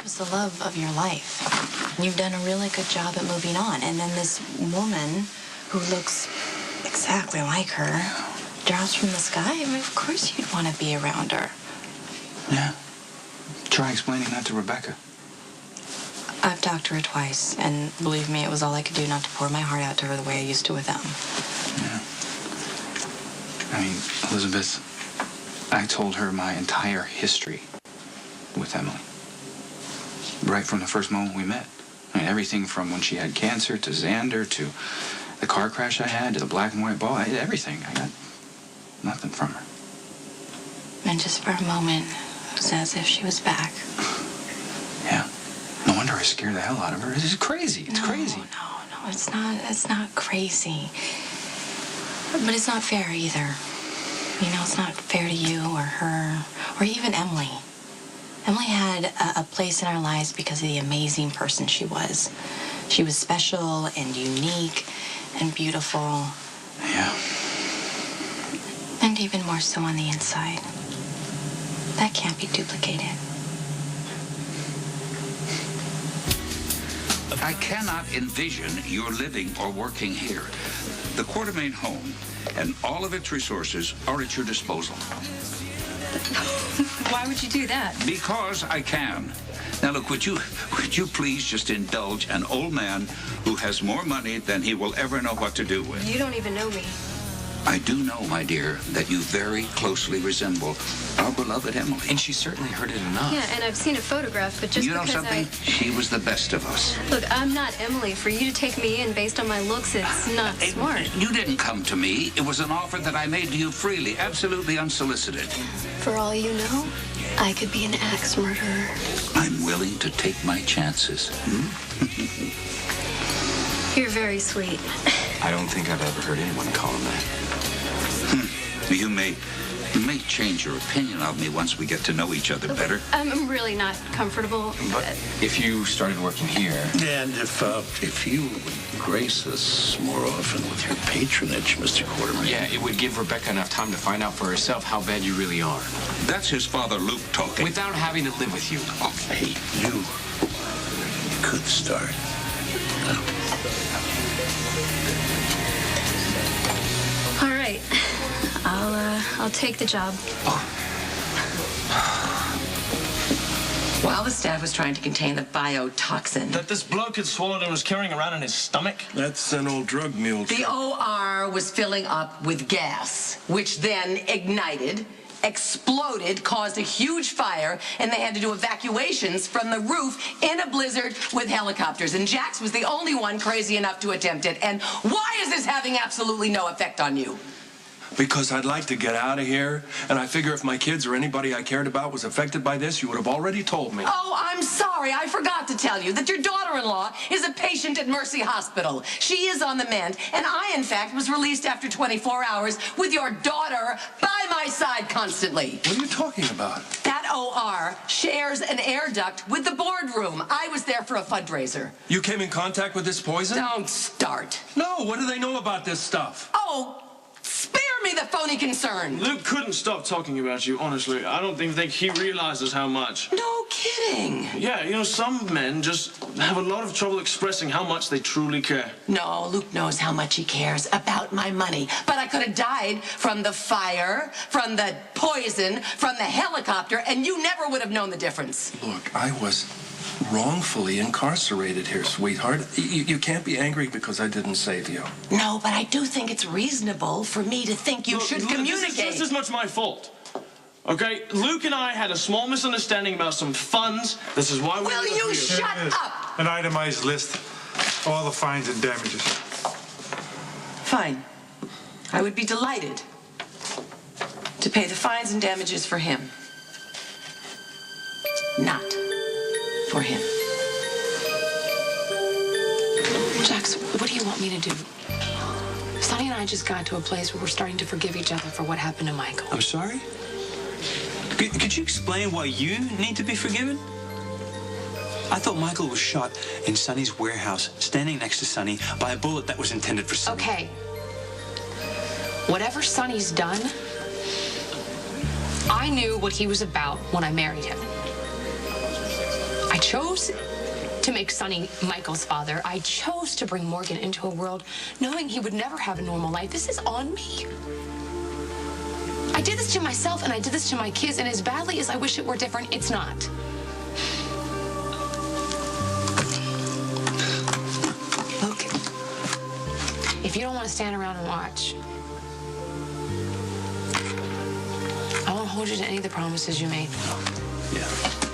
was the love of your life. You've done a really good job at moving on. And then this woman who looks exactly like her drops from the sky. I mean, of course you'd want to be around her. Yeah. Try explaining that to Rebecca. I've talked to her twice, and believe me, it was all I could do not to pour my heart out to her the way I used to with them. Yeah. I mean, Elizabeth, I told her my entire history with Emily. Right from the first moment we met. I mean, everything from when she had cancer to Xander to the car crash I had to the black and white ball. Everything. I got nothing from her. And just for a moment, it was as if she was back. Yeah. No wonder I scared the hell out of her. This is crazy. It's crazy. No, it's not. It's not crazy. But it's not fair either. You know, it's not fair to you or her or even Emily. Emily had a place in our lives because of the amazing person she was. She was special and unique and beautiful. Yeah. And even more so on the inside. That can't be duplicated. I cannot envision your living or working here. The Quartermain home and all of its resources are at your disposal. Why would you do that? Because I can. Now look, would you please just indulge an old man who has more money than he will ever know what to do with? You don't even know me. I do know, my dear, that you very closely resemble our beloved Emily. And she certainly heard it enough. Yeah, and I've seen a photograph, but just You know because something? She was the best of us. Look, I'm not Emily. For you to take me in based on my looks, it's not smart. You didn't come to me. It was an offer that I made to you freely, absolutely unsolicited. For all you know, I could be an axe murderer. I'm willing to take my chances. You're very sweet. I don't think I've ever heard anyone call him that. You may change your opinion of me once we get to know each other better. I'm really not comfortable. But if you started working here... And if you would grace us more often with your patronage, Mr. Quartermain. Yeah, it would give Rebecca enough time to find out for herself how bad you really are. That's his father, Luke, talking. Without having to live with you. Oh, Hey, you could start. All right. I'll take the job. While the staff was trying to contain the biotoxin, That this bloke had swallowed and was carrying around in his stomach? That's an old drug mule. the OR was filling up with gas, which then ignited, exploded, caused a huge fire, and they had to do evacuations from the roof in a blizzard with helicopters. And Jax was the only one crazy enough to attempt it. And why is this having absolutely no effect on you? Because I'd like to get out of here, and I figure if my kids or anybody I cared about was affected by this, you would have already told me. Oh, I'm sorry. I forgot to tell you that your daughter-in-law is a patient at Mercy Hospital. She is on the mend, and I, in fact, was released after 24 hours with your daughter by my side constantly. What are you talking about? That OR shares an air duct with the boardroom. I was there for a fundraiser. You came in contact with this poison? Don't start. No, what do they know about this stuff? Oh, spare me the phony concern. Luke couldn't stop talking about you, honestly. I don't even think he realizes how much. No kidding. Yeah, you know, some men just have a lot of trouble expressing how much they truly care. No, Luke knows how much he cares about my money. But I could have died from the fire, from the poison, from the helicopter, and you never would have known the difference. Look, I was wrongfully incarcerated here, sweetheart. You can't be angry because I didn't save you. No, but I do think it's reasonable for me to think you should communicate. This is just as much my fault. Okay, Luke and I had a small misunderstanding about some funds. This is why we... Will you shut up? An itemized list, all the fines and damages. Fine. I would be delighted to pay the fines and damages for him. Not for him. Jax, what do you want me to do? Sonny and I just got to a place where we're starting to forgive each other for what happened to Michael. I'm sorry? Could you explain why you need to be forgiven? I thought Michael was shot in Sonny's warehouse, standing next to Sonny, by a bullet that was intended for Sonny. Okay. Whatever Sonny's done, I knew what he was about when I married him. I I chose to make Sonny Michael's father. I chose to bring Morgan into a world knowing he would never have a normal life. This is on me. I did this to myself and I did this to my kids, and as badly as I wish it were different, it's not. Look, if you don't want to stand around and watch, I won't hold you to any of the promises you made. Yeah.